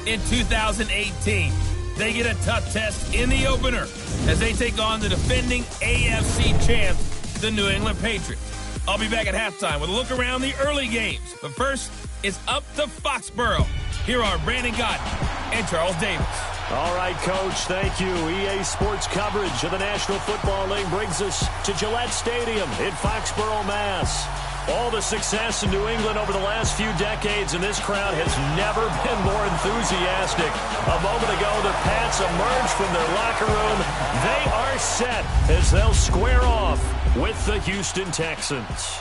in 2018. They get a tough test in the opener as they take on the defending AFC champs, the New England Patriots. I'll be back at halftime with a look around the early games. But first, it's up to Foxborough. Here are Brandon Gott and Charles Davis. All right, Coach, thank you. EA Sports coverage of the National Football League brings us to Gillette Stadium in Foxborough, Mass. All the success in New England over the last few decades, and this crowd has never been more enthusiastic. A moment ago, the Pats emerged from their locker room. They are set as they'll square off with the Houston Texans.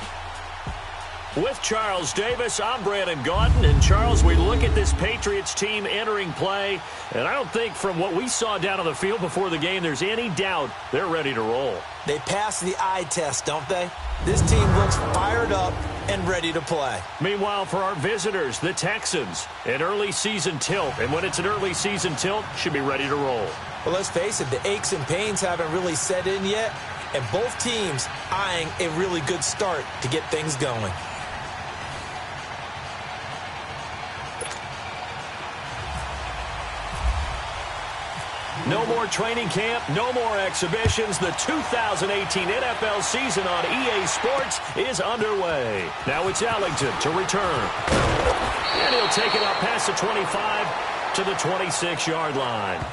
With Charles Davis, I'm Brandon Gaudin. And Charles, we look at this Patriots team entering play, and I don't think from what we saw down on the field before the game there's any doubt they're ready to roll. They pass the eye test, don't they? This team looks fired up and ready to play. Meanwhile, for our visitors, the Texans, an early season tilt. And when it's an early season tilt, should be ready to roll. Well, let's face it, the aches and pains haven't really set in yet, and both teams eyeing a really good start to get things going. No more training camp, no more exhibitions. The 2018 NFL season on EA Sports is underway. Now it's Ellington to return. And he'll take it up past the 25 to the 26-yard line.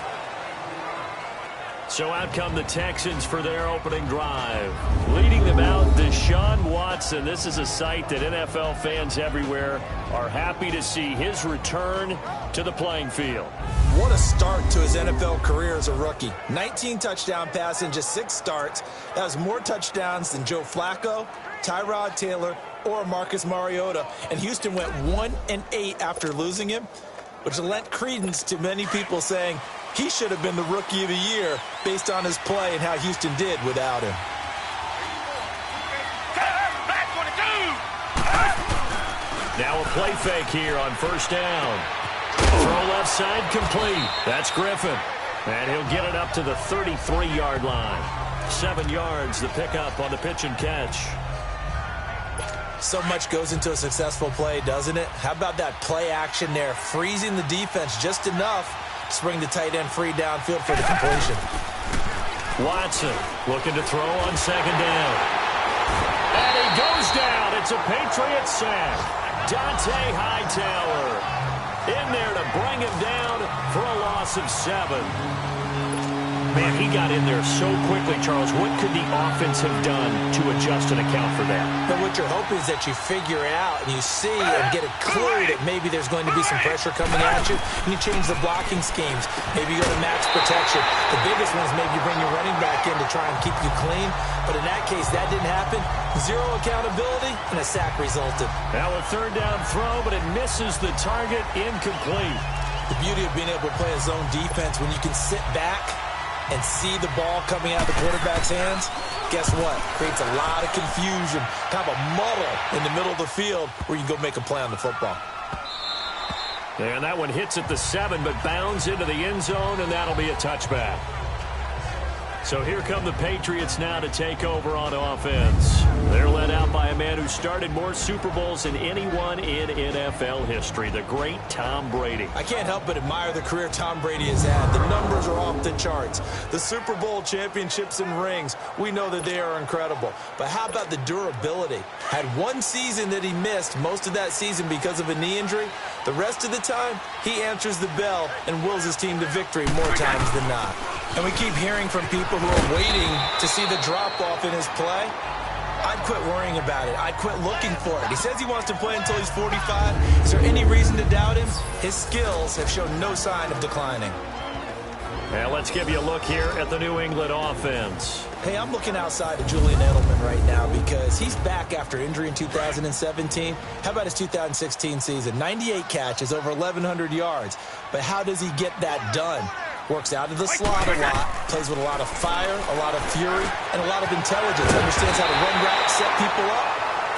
So out come the Texans for their opening drive. Leading them out, Deshaun Watson. This is a sight that NFL fans everywhere are happy to see, his return to the playing field. What a start to his NFL career as a rookie. 19 touchdown passes in just 6 starts. That was more touchdowns than Joe Flacco, Tyrod Taylor, or Marcus Mariota. And Houston went 1-8 after losing him, which lent credence to many people saying he should have been the Rookie of the Year based on his play and how Houston did without him. Now a play fake here on first down. Throw left side complete. That's Griffin. And he'll get it up to the 33-yard line. 7 yards, the pickup on the pitch and catch. So much goes into a successful play, doesn't it? How about that play action there, freezing the defense just enough to bring the tight end free downfield for the completion. Watson looking to throw on second down. And he goes down. It's a Patriots sack. Dante Hightower in there to bring him down for a loss of 7. Man, he got in there so quickly, Charles. What could the offense have done to adjust and account for that? But what you're hoping is that you figure it out and you see and get a clue that maybe there's going to be some pressure coming at you, and you change the blocking schemes. Maybe you go to max protection. The biggest one is maybe you bring your running back in to try and keep you clean. But in that case, that didn't happen. 0 accountability, and a sack resulted. Now a third down throw, but it misses the target, incomplete. The beauty of being able to play a zone defense when you can sit back and see the ball coming out of the quarterback's hands, guess what? Creates a lot of confusion, kind of a muddle in the middle of the field where you can go make a play on the football. And that one hits at the 7, but bounds into the end zone, and that'll be a touchback. So here come the Patriots now to take over on offense. They're led out by a man who started more Super Bowls than anyone in NFL history, the great Tom Brady. I can't help but admire the career Tom Brady has had. The numbers are off the charts. The Super Bowl championships and rings, we know that they are incredible. But how about the durability? Had one season that he missed, most of that season because of a knee injury. The rest of the time, he answers the bell and wills his team to victory more times than not. And we keep hearing from people who are waiting to see the drop-off in his play. I'd quit worrying about it. I'd quit looking for it. He says he wants to play until he's 45. Is there any reason to doubt him? His skills have shown no sign of declining. Now let's give you a look here at the New England offense. Hey, I'm looking outside of Julian Edelman right now because he's back after injury in 2017. How about his 2016 season? 98 catches, over 1,100 yards. But how does he get that done? Works out of the slot a lot, plays with a lot of fire, a lot of fury, and a lot of intelligence. Understands how to run routes, set people up,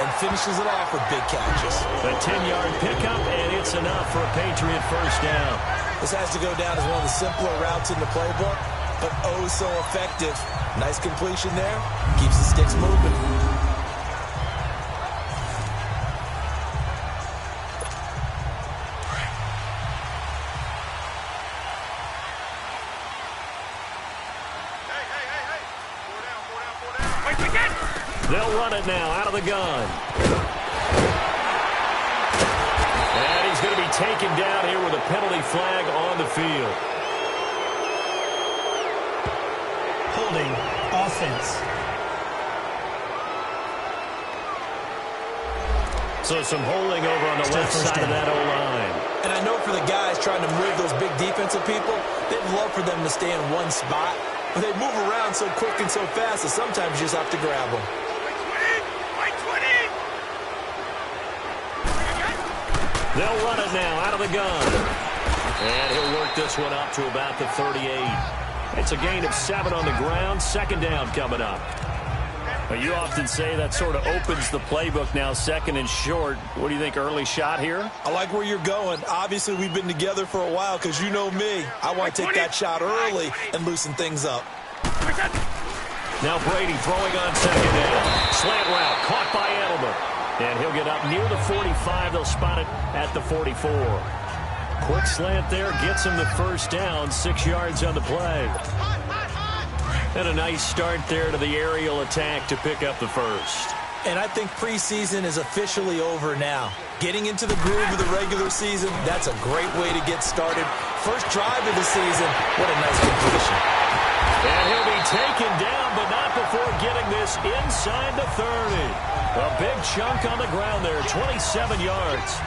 and finishes it off with big catches. A 10-yard pickup, and it's enough for a Patriot first down. This has to go down as one of the simpler routes in the playbook, but oh so effective. Nice completion there. Keeps the sticks moving. They'll run it now out of the gun. And he's going to be taken down here with a penalty flag on the field. Holding offense. So some holding over on the left side of that O-line. And I know for the guys trying to move those big defensive people, they'd love for them to stay in one spot. But they move around so quick and so fast that sometimes you just have to grab them. They'll run it now out of the gun. And he'll work this one up to about the 38. It's a gain of 7 on the ground. Second down coming up. Well, you often say that sort of opens the playbook now, second and short. What do you think, early shot here? I like where you're going. Obviously, we've been together for a while because you know me. I want to take that shot early and loosen things up. Now Brady throwing on second down. Slant route caught by Edelman. And he'll get up near the 45. They'll spot it at the 44. Quick slant there. Gets him the first down. 6 yards on the play. And a nice start there to the aerial attack to pick up the first. And I think preseason is officially over now. Getting into the groove of the regular season, that's a great way to get started. First drive of the season, what a nice completion. And he'll be taken down, but not before getting this inside the 30. A big chunk on the ground there, 27 yards.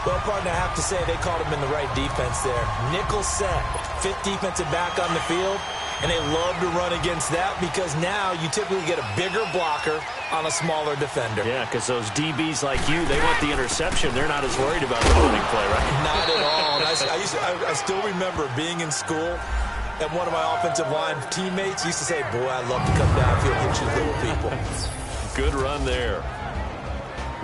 Well, partner, I have to say they called him in the right defense there. Nickel set, fifth defensive back on the field. And they love to run against that because now you typically get a bigger blocker on a smaller defender. Yeah, because those DBs like you, they want the interception. They're not as worried about the running play, right? Not at all. And I still remember being in school, and one of my offensive line teammates used to say, boy, I love to come downfield and hit you little people. Good run there.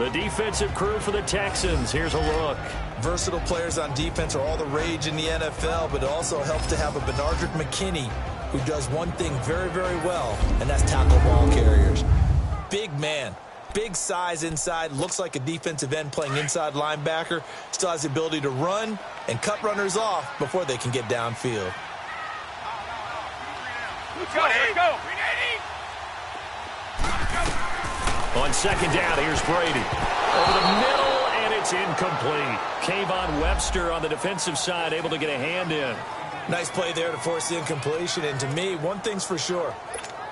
The defensive crew for the Texans. Here's a look. Versatile players on defense are all the rage in the NFL, but it also helps to have a Benardrick McKinney who does one thing very, very well, and that's tackle ball carriers. Big man, big size inside, looks like a defensive end playing inside linebacker, still has the ability to run and cut runners off before they can get downfield. Let's go. On second down, here's Brady. Over the middle, and it's incomplete. Kayvon Webster on the defensive side, able to get a hand in. Nice play there to force the incompletion. And to me, one thing's for sure.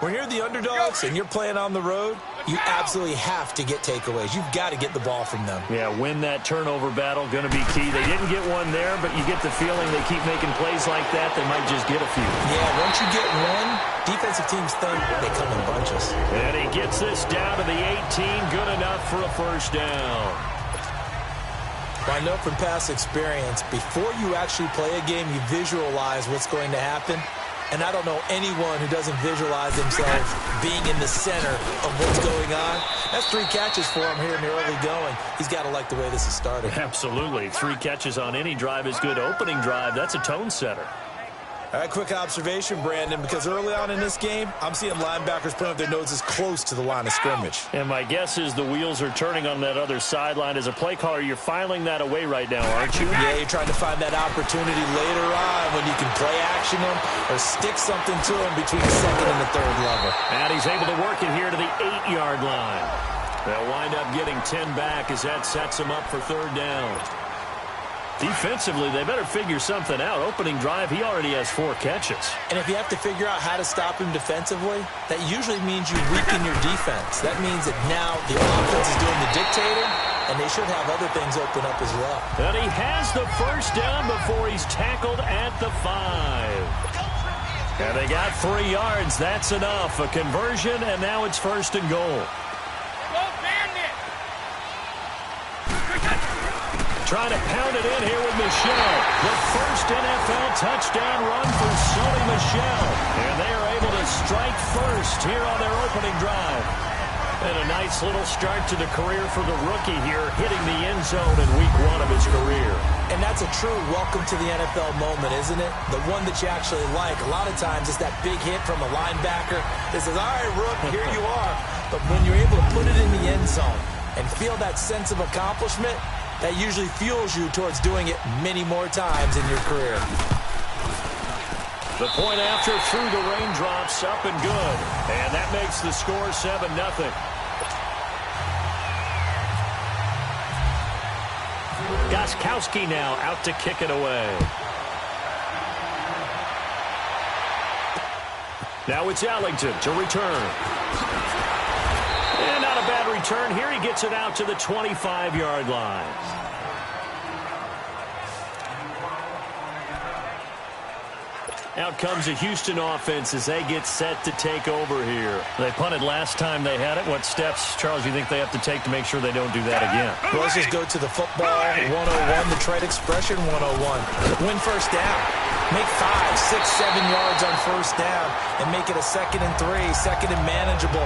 When you're the underdogs and you're playing on the road, you absolutely have to get takeaways. You've got to get the ball from them. Yeah, win that turnover battle, going to be key. They didn't get one there, but you get the feeling they keep making plays like that, they might just get a few. Yeah, once you get one, defensive teams think they come in bunches. And he gets this down to the 18, good enough for a first down. I know from past experience, before you actually play a game, you visualize what's going to happen. And I don't know anyone who doesn't visualize themselves being in the center of what's going on. That's 3 catches for him here in the early going. He's got to like the way this is started. Absolutely. 3 catches on any drive is good. Opening drive, that's a tone setter. All right, quick observation, Brandon, because early on in this game, I'm seeing linebackers putting up their noses close to the line of scrimmage. And my guess is the wheels are turning on that other sideline. As a play caller, you're filing that away right now, aren't you? Yeah, you're trying to find that opportunity later on when you can play action him or stick something to him between the second and the third level. And he's able to work it here to the 8-yard line. They'll wind up getting 10 back as that sets him up for third down. Defensively, they better figure something out. Opening drive, he already has 4 catches. And if you have to figure out how to stop him defensively, that usually means you weaken your defense. That means that now the offense is doing the dictating, and they should have other things open up as well. And he has the first down before he's tackled at the 5. And they got 3 yards. That's enough. A conversion, and now it's first and goal. Trying to pound it in here with Michel. The first NFL touchdown run for Sony Michel. And they are able to strike first here on their opening drive. And a nice little start to the career for the rookie here, hitting the end zone in week 1 of his career. And that's a true welcome to the NFL moment, isn't it? The one that you actually like. A lot of times it's that big hit from a linebacker that says, all right, Rook, here you are. But when you're able to put it in the end zone and feel that sense of accomplishment, that usually fuels you towards doing it many more times in your career. The point after through the raindrops, up and good. And that makes the score 7-0. Gostkowski now out to kick it away. Now it's Ellington to return. And not a bad return here. He gets it out to the 25-yard line. Out comes the Houston offense as they get set to take over here. They punted last time they had it. What steps, Charles, do you think they have to take to make sure they don't do that again? Well, let's just go to the football 101, the trade expression 101. Win first down. Make 5, 6, 7 yards on first down and make it a 2nd and 3, 2nd and manageable.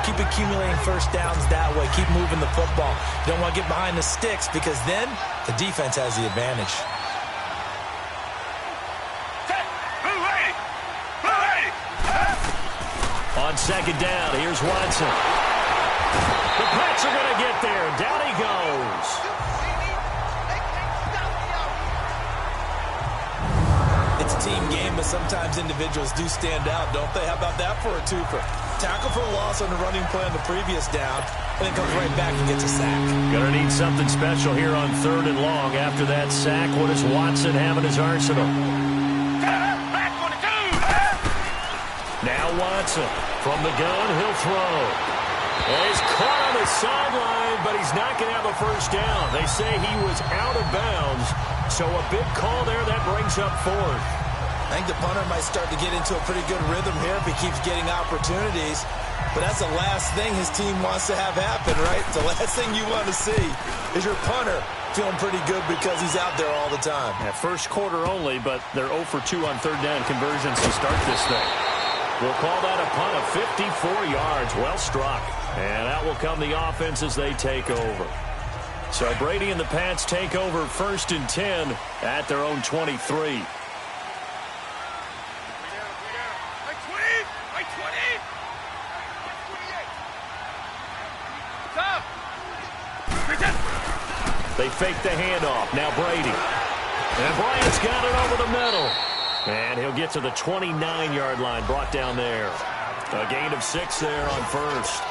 Keep accumulating first downs that way. Keep moving the football. You don't want to get behind the sticks because then the defense has the advantage. On 2nd down, here's Watson. The Pats are going to get there. Down he goes. It's a team game, but sometimes individuals do stand out, don't they? How about that for a twofer? Tackle for a loss on the running play on the previous down, and then comes right back and gets a sack. Going to need something special here on 3rd and long. After that sack, what does Watson have in his arsenal? Now Watson from the gun, he'll throw. And he's caught on the sideline, but he's not going to have a first down. They say he was out of bounds, so a big call there that brings up 4th. I think the punter might start to get into a pretty good rhythm here if he keeps getting opportunities. But that's the last thing his team wants to have happen, right? The last thing you want to see is your punter feeling pretty good because he's out there all the time. Yeah, first quarter only, but they're 0 for 2 on 3rd down conversions to start this thing. We'll call that a punt of 54 yards. Well struck. And out will come the offense as they take over. So Brady and the Pats take over 1st and 10 at their own 23. They fake the handoff. Now Brady. And Bryant's got it over the middle. And he'll get to the 29-yard line, brought down there. A gain of 6 there on 1st.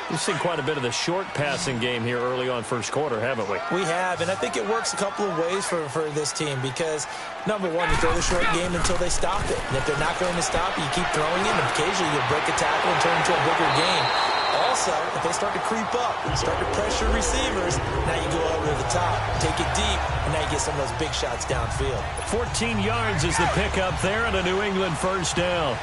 We've seen quite a bit of the short passing game here early on 1st quarter, haven't we? We have, and I think it works a couple of ways for this team because, number one, you throw the short game until they stop it. And if they're not going to stop it, you keep throwing it, and occasionally you'll break a tackle and turn into a bigger game. Also, if they start to creep up and start to pressure receivers, now you go over to the top, take it deep, and now you get some of those big shots downfield. 14 yards is the pickup there and a New England first down.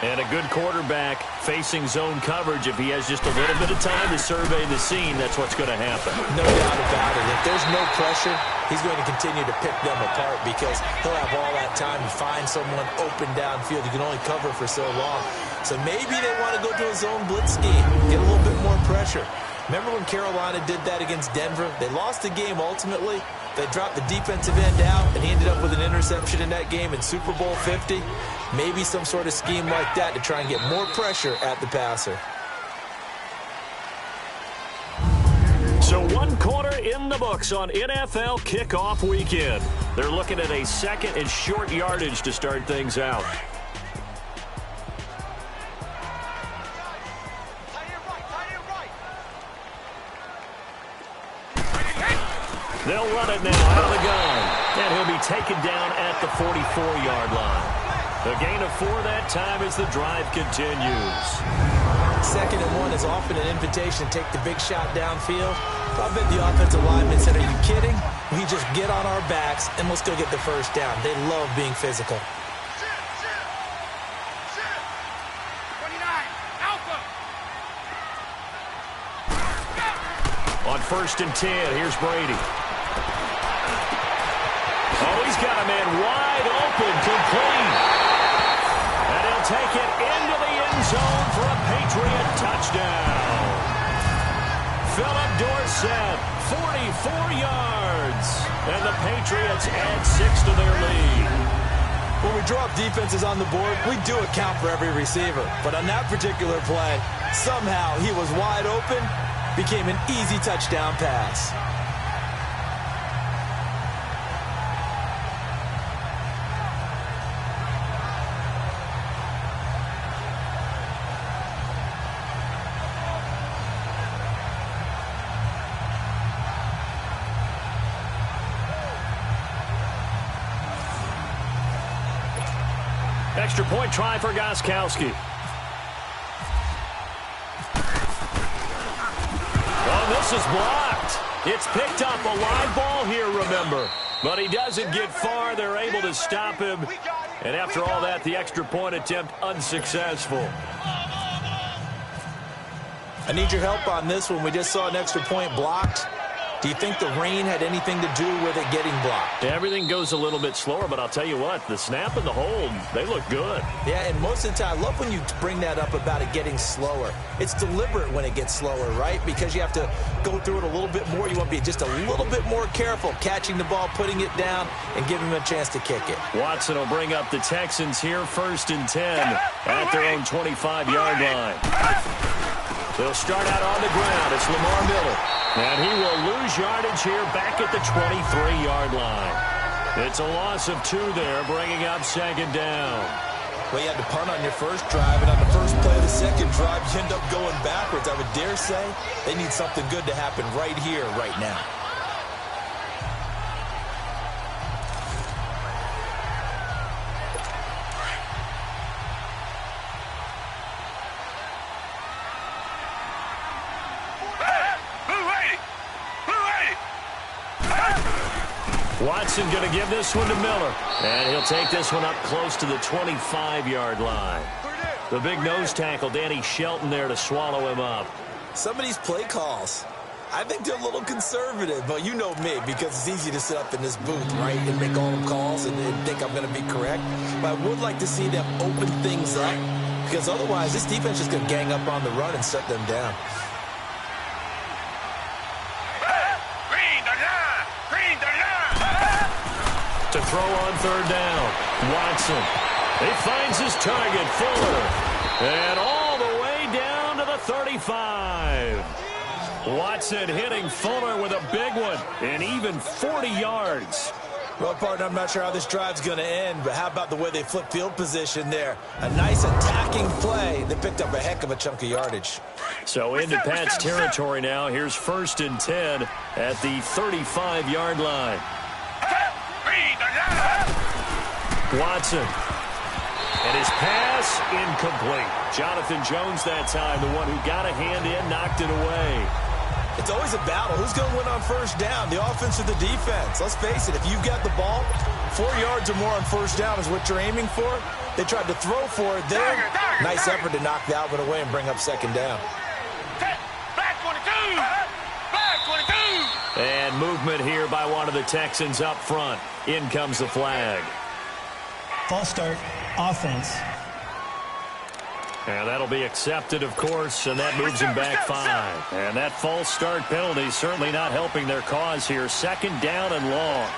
And a good quarterback facing zone coverage. If he has just a little bit of time to survey the scene, that's what's going to happen. No doubt about it. If there's no pressure, he's going to continue to pick them apart because he'll have all that time to find someone open downfield. You can only cover for so long. So maybe they want to go to a zone blitz scheme, get a little bit more pressure. Remember when Carolina did that against Denver? They lost the game ultimately. They dropped the defensive end out, and he ended up with an interception in that game in Super Bowl 50. Maybe some sort of scheme like that to try and get more pressure at the passer. So 1 quarter in the books on NFL kickoff weekend. They're looking at a 2nd and short yardage to start things out. They'll run it now out of the gun. And he'll be taken down at the 44-yard line. A gain of 4 that time as the drive continues. 2nd and 1 is often an invitation to take the big shot downfield. I bet the offensive lineman said, are you kidding? We just get on our backs and let's go get the first down. They love being physical. On 1st and 10, here's Brady. Oh, he's got a man wide open, complete. And he'll take it into the end zone for a Patriot touchdown. Philip Dorsett, 44 yards. And the Patriots add 6 to their lead. When we drop defenses on the board, we do account for every receiver. But on that particular play, somehow he was wide open, became an easy touchdown pass. Extra point try for Gostkowski. Oh, this is blocked. It's picked up, a live ball here, remember. But he doesn't get far. They're able to stop him. And after all that, the extra point attempt unsuccessful. I need your help on this one. We just saw an extra point blocked. Do you think the rain had anything to do with it getting blocked? Everything goes a little bit slower, but I'll tell you what, the snap and the hold, they look good. Yeah, and most of the time, I love when you bring that up about it getting slower. It's deliberate when it gets slower, right? Because you have to go through it a little bit more. You want to be just a little bit more careful catching the ball, putting it down, and giving him a chance to kick it. Watson will bring up the Texans here, 1st and 10 at their own 25-yard line. They'll start out on the ground. It's Lamar Miller. And he will lose yardage here back at the 23-yard line. It's a loss of 2 there, bringing up 2nd down. Well, you had to punt on your first drive, and on the first play of the second drive, you end up going backwards. I would dare say they need something good to happen right here, right now. Watson going to give this one to Miller. And he'll take this one up close to the 25-yard line. The big nose tackle, Danny Shelton, there to swallow him up. Some of these play calls, I think they're a little conservative, but you know me, because it's easy to sit up in this booth, right, and make all the calls and think I'm going to be correct. But I would like to see them open things up, because otherwise this defense is going to gang up on the run and shut them down. To throw on 3rd down, Watson. He finds his target, Fuller. And all the way down to the 35. Watson hitting Fuller with a big one, and even 40 yards. Well, partner, I'm not sure how this drive's going to end, but how about the way they flip field position there? A nice attacking play that picked up a heck of a chunk of yardage. So into Pat's territory now. Here's 1st and 10 at the 35-yard line. Watson. And his pass incomplete. Jonathan Jones that time, the one who got a hand in, knocked it away. It's always a battle. Who's going to win on 1st down, the offense or the defense? Let's face it, if you've got the ball, 4 yards or more on 1st down is what you're aiming for. They tried to throw for it there. Nice effort to knock that one away and bring up 2nd down. Back 22! Back 22! And movement here by one of the Texans up front. In comes the flag. False start, offense. And that'll be accepted, of course, and that moves him back 5. And that false start penalty certainly not helping their cause here. 2nd down and long.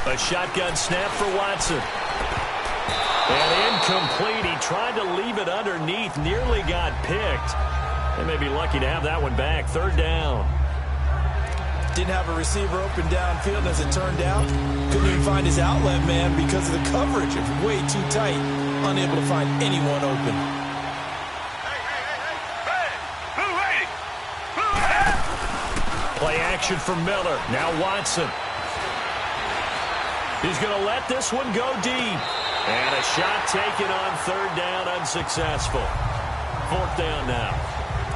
A shotgun snap for Watson. And incomplete. He tried to leave it underneath, nearly got picked. They may be lucky to have that one back. 3rd down. Didn't have a receiver open downfield, as it turned out. Couldn't even find his outlet man because of the coverage. It was way too tight. Unable to find anyone open. Play action for Miller. Now Watson. He's going to let this one go deep. And a shot taken on 3rd down, unsuccessful. 4th down now.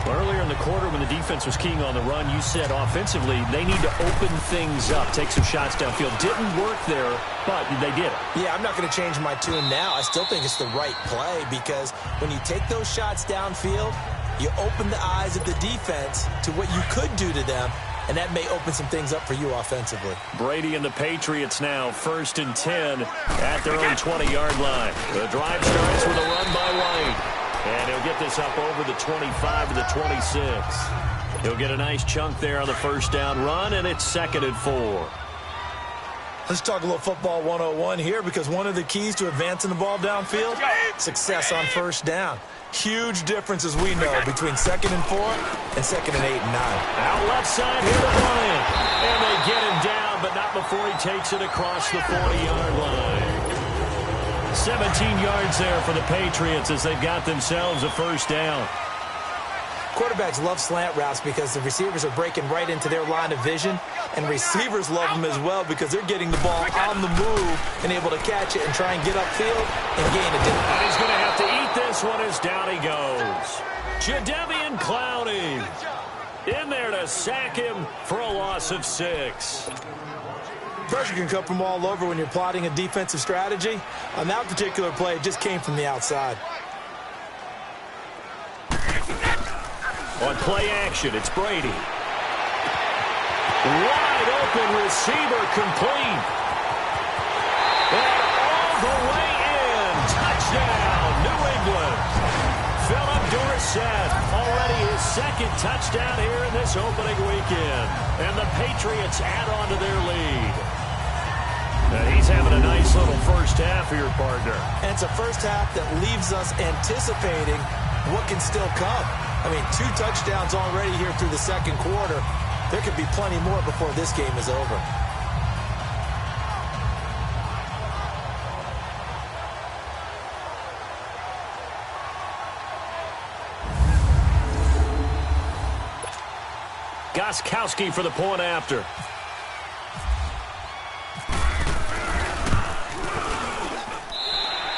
Earlier in the quarter when the defense was keying on the run, you said offensively they need to open things up, take some shots downfield. Didn't work there, but they did it. Yeah, I'm not going to change my tune now. I still think it's the right play because when you take those shots downfield, you open the eyes of the defense to what you could do to them, and that may open some things up for you offensively. Brady and the Patriots now 1st and 10 at their own 20-yard line. The drive starts with a run by White. And he'll get this up over the 25 to the 26. He'll get a nice chunk there on the 1st down run, and it's 2nd and 4. Let's talk a little football 101 here because one of the keys to advancing the ball downfield, success on 1st down. Huge difference, as we know, between 2nd and 4 and 2nd and 8 and 9. Out left side here to Bryant. And they get him down, but not before he takes it across the 40-yard line. 17 yards there for the Patriots as they've got themselves a 1st down. Quarterbacks love slant routes because the receivers are breaking right into their line of vision, and receivers love them as well because they're getting the ball on the move and able to catch it and try and get upfield and gain a dip. And he's going to have to eat this one as down he goes. Jadeveon Clowney in there to sack him for a loss of 6. Pressure can come from all over when you're plotting a defensive strategy. On that particular play, it just came from the outside. On play action, it's Brady. Wide open receiver complete. And all the way in. Touchdown, New England. Philip Dorsett, already his second touchdown here in this opening weekend. And the Patriots add on to their lead. And he's having a nice little first half for your partner. And it's a first half that leaves us anticipating what can still come. I mean, 2 touchdowns already here through the second quarter. There could be plenty more before this game is over. Gostkowski for the point after.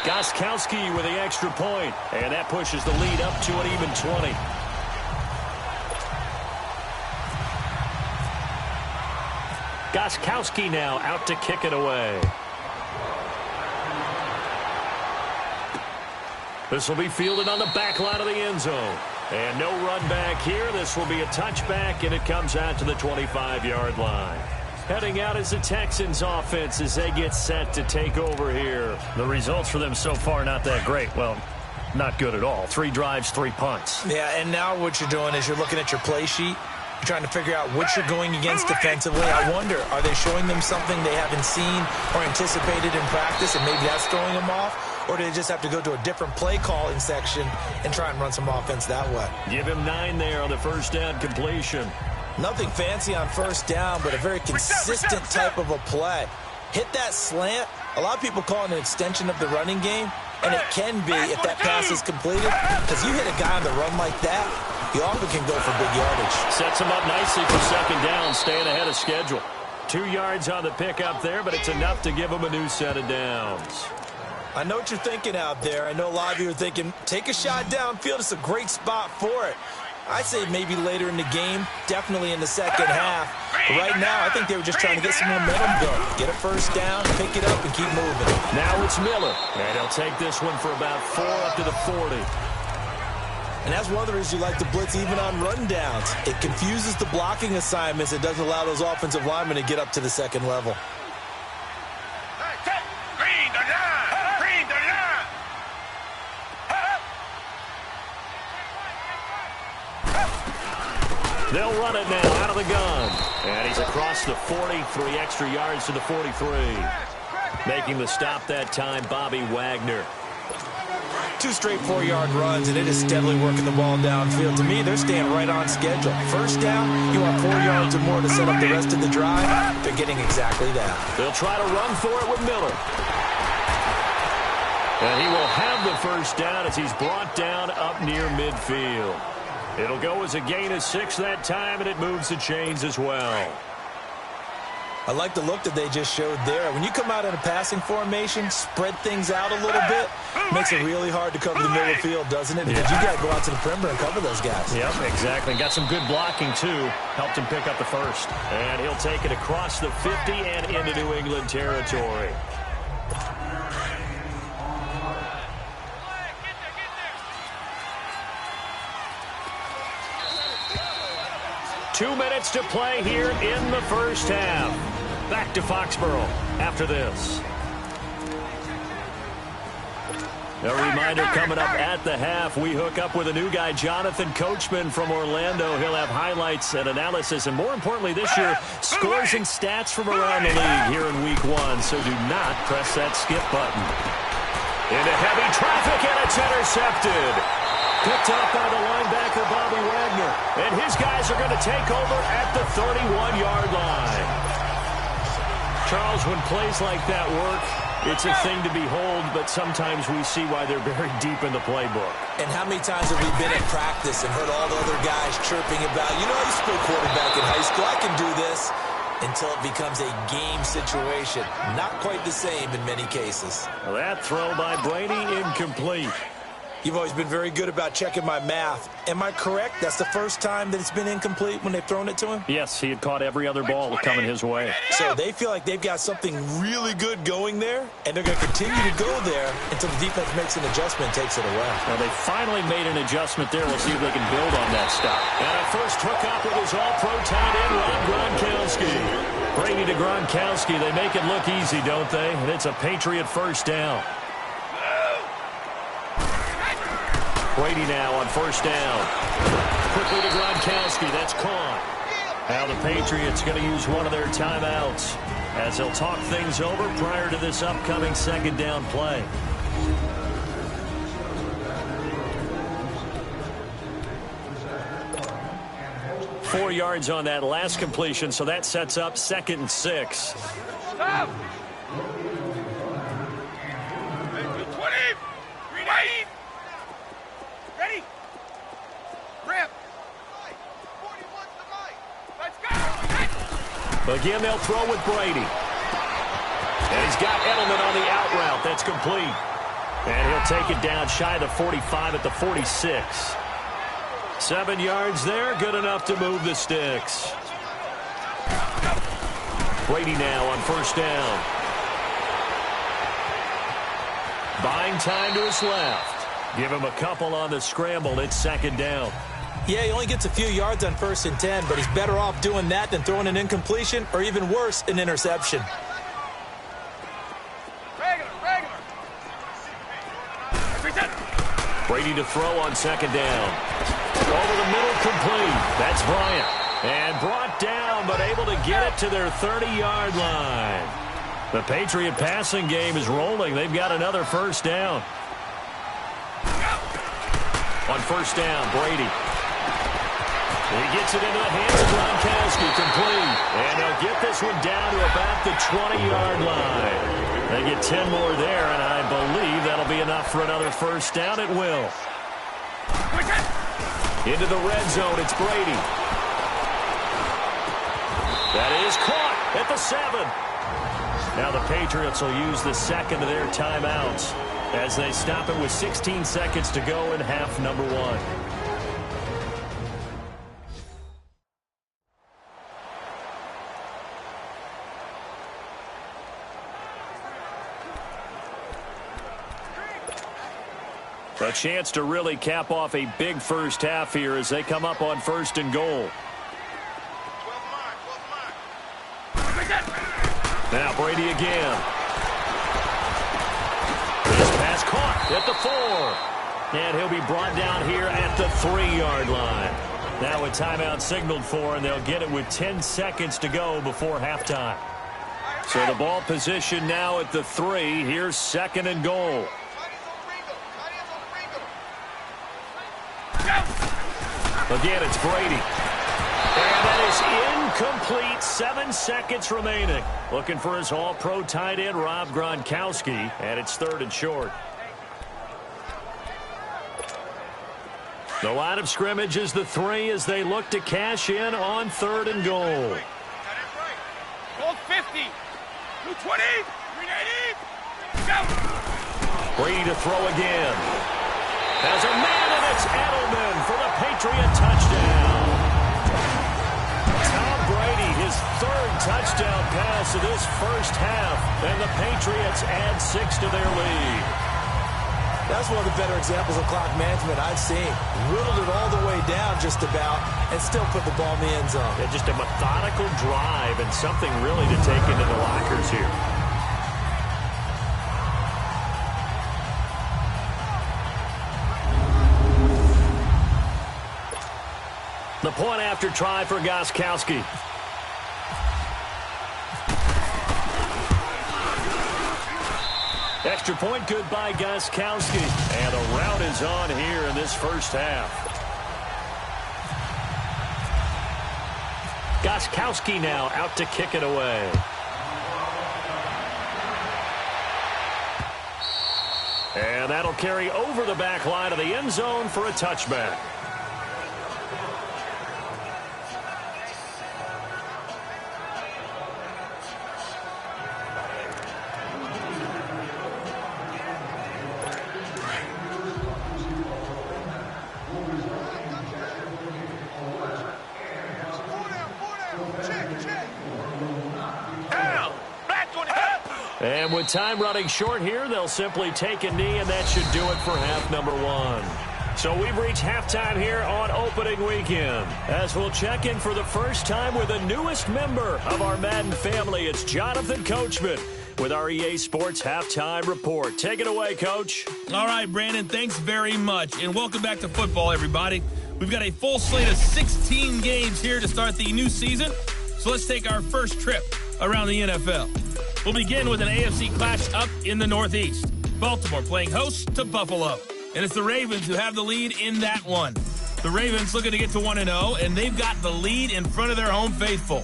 Gostkowski with the extra point, and that pushes the lead up to an even 20. Gostkowski now out to kick it away. This will be fielded on the back line of the end zone. And no run back here. This will be a touchback, and it comes out to the 25-yard line. Heading out is the Texans offense as they get set to take over here. The results for them so far not that great. Well, not good at all. 3 drives, 3 punts. Yeah, and now what you're doing is you're looking at your play sheet. You're trying to figure out what you're going against defensively. I wonder, are they showing them something they haven't seen or anticipated in practice, and maybe that's throwing them off? Or do they just have to go to a different play calling section and try and run some offense that way? Give him 9 there on the first down completion. Nothing fancy on first down, but a very consistent type of a play. Hit that slant. A lot of people call it an extension of the running game, and it can be if that pass is completed. Because you hit a guy on the run like that, he often can go for big yardage. Sets him up nicely for second down, staying ahead of schedule. 2 yards on the pickup there, but it's enough to give him a new set of downs. I know what you're thinking out there. I know a lot of you are thinking, take a shot downfield. It's a great spot for it. I'd say maybe later in the game, definitely in the second half. But right now, I think they were just trying to get some momentum going. Get a first down, pick it up, and keep moving. Now it's Miller. And he'll take this one for about 4 up to the 40. And that's one of the reasons you like to blitz even on rundowns. It confuses the blocking assignments. It doesn't allow those offensive linemen to get up to the second level. They'll run it now out of the gun. And he's across the 40, 3 extra yards to the 43. Making the stop that time, Bobby Wagner. 2 straight 4-yard runs, and it is steadily working the ball downfield. To me, they're staying right on schedule. First down, you want 4 yards or more to set up the rest of the drive. They're getting exactly that. They'll try to run for it with Miller. And he will have the first down as he's brought down up near midfield. It'll go as a gain of 6 that time, and it moves the chains as well. I like the look that they just showed there. When you come out in a passing formation, spread things out a little bit, makes it really hard to cover the middle of the field, doesn't it? Because you got to go out to the perimeter and cover those guys. Yep, exactly. Got some good blocking, too. Helped him pick up the first. And he'll take it across the 50 and into New England territory. Two minutes to play here in the first half. Back to Foxborough after this. A reminder coming up at the half, we hook up with a new guy, Jonathan Coachman from Orlando. He'll have highlights and analysis, and more importantly this year, scores and stats from around the league here in week 1. So do not press that skip button. Into heavy traffic, and it's intercepted. Picked up by the linebacker, Bobby Wagner. And his guys are going to take over at the 31-yard line. Charles, when plays like that work, It's a thing to behold, but sometimes we see why they're very deep in the playbook. And how many times have we been at practice and heard all the other guys chirping about, you know, I used to play quarterback in high school, I can do this, until it becomes a game situation. Not quite the same in many cases. Well, that throw by Brady, incomplete. You've always been very good about checking my math. Am I correct? That's the first time that it's been incomplete when they've thrown it to him? Yes, he had caught every other ball coming his way. So they feel like they've got something really good going there, and they're going to continue to go there until the defense makes an adjustment and takes it away. Well, they finally made an adjustment there. We'll see if they can build on that stop. And a first hookup with his all-pro tight end, Rob Gronkowski. Brady to Gronkowski. They make it look easy, don't they? And it's a Patriot first down. Brady now on first down. Quickly to Gronkowski. That's caught. Now the Patriots going to use one of their timeouts as they'll talk things over prior to this upcoming second down play. Four yards on that last completion, so that sets up 2nd and 6. Stop! 20! Ready! Ready? Grip! 41's the mic. Let's go! Again, they'll throw with Brady. And he's got Edelman on the out route. That's complete. And he'll take it down shy of the 45 at the 46. 7 yards there, good enough to move the sticks. Brady now on first down. Buying time to his left. Give him a couple on the scramble. It's 2nd down. Yeah, he only gets a few yards on 1st and 10, but he's better off doing that than throwing an incompletion or even worse, an interception. Regular. Brady to throw on 2nd down. Over the middle, complete. That's Bryant. And brought down, but able to get it to their 30-yard line. The Patriot passing game is rolling. They've got another first down. On first down, Brady. He gets it into the hands of Gronkowski, complete. And they'll get this one down to about the 20-yard line. They get 10 more there, and I believe that'll be enough for another first down. It will. Into the red zone, it's Brady. That is caught at the 7. Now the Patriots will use the second of their timeouts as they stop it with 16 seconds to go in half number 1. A chance to really cap off a big first half here as they come up on 1st and goal. Now Brady again. This pass caught at the 4. And he'll be brought down here at the 3-yard line. Now a timeout signaled for, and they'll get it with 10 seconds to go before halftime. So the ball position now at the 3. Here's 2nd and goal. Again, it's Brady. And that is incomplete. 7 seconds remaining. Looking for his all-pro tight end, Rob Gronkowski. And it's 3rd and short. The line of scrimmage is the 3 as they look to cash in on 3rd and goal. Hold 50. 220. 380. Go. Brady to throw again. Has a man, and it's Edelman for the Patriot touchdown. Tom Brady, his 3rd touchdown pass of this first half, and the Patriots add 6 to their lead. That's one of the better examples of clock management I've seen. Whittled it all the way down just about and still put the ball in the end zone. Yeah, just a methodical drive and something really to take into the lockers here. The point after try for Gronkowski. Extra point good by Gronkowski. And a rout is on here in this first half. Gronkowski now out to kick it away. And that'll carry over the back line of the end zone for a touchback. And with time running short here, they'll simply take a knee, and that should do it for half number one. So we've reached halftime here on opening weekend. As we'll check in for the first time with the newest member of our Madden family, it's Jonathan Coachman with our EA Sports Halftime Report. Take it away, Coach. All right, Brandon, thanks very much. And welcome back to football, everybody. We've got a full slate of 16 games here to start the new season. So let's take our first trip around the NFL. We'll begin with an AFC clash up in the Northeast. Baltimore playing host to Buffalo. And it's the Ravens who have the lead in that one. The Ravens looking to get to 1-0, and they've got the lead in front of their home faithful.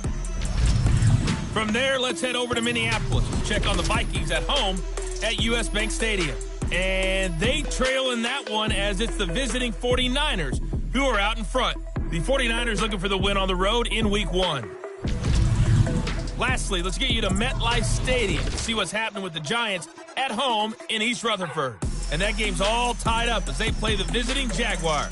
From there, let's head over to Minneapolis. Check on the Vikings at home at US Bank Stadium. And they trail in that one as it's the visiting 49ers who are out in front. The 49ers looking for the win on the road in Week 1. Lastly, let's get you to MetLife Stadium to see what's happening with the Giants at home in East Rutherford. And that game's all tied up as they play the visiting Jaguars.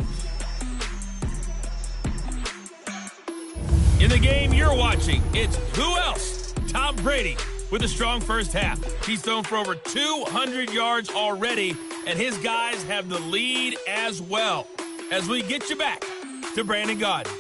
In the game you're watching, it's who else? Tom Brady with a strong first half. He's thrown for over 200 yards already, and his guys have the lead as well. As we get you back to Brandon Gaudin.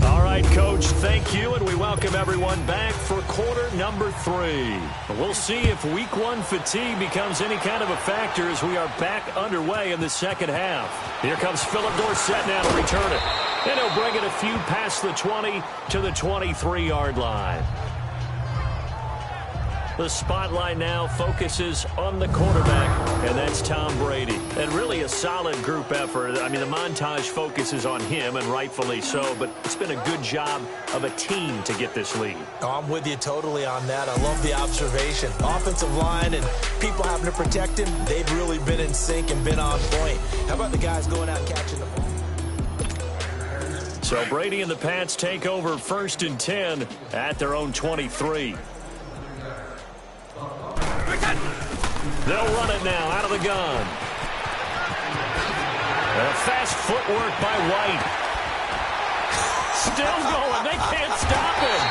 All right, Coach, thank you, and we welcome everyone back for quarter number 3. We'll see if Week 1 fatigue becomes any kind of a factor as we are back underway in the second half. Here comes Philip Dorsett now to return it. And he'll bring it a few past the 20 to the 23-yard line. The spotlight now focuses on the quarterback, and that's Tom Brady. And really a solid group effort. I mean, the montage focuses on him, and rightfully so, but it's been a good job of a team to get this lead. Oh, I'm with you totally on that. I love the observation. Offensive line and people having to protect him, they've really been in sync and been on point. How about the guys going out and catching the ball? So Brady and the Pats take over 1st and 10 at their own 23. They'll run it now out of the gun. A fast footwork by White. Still going. They can't stop him.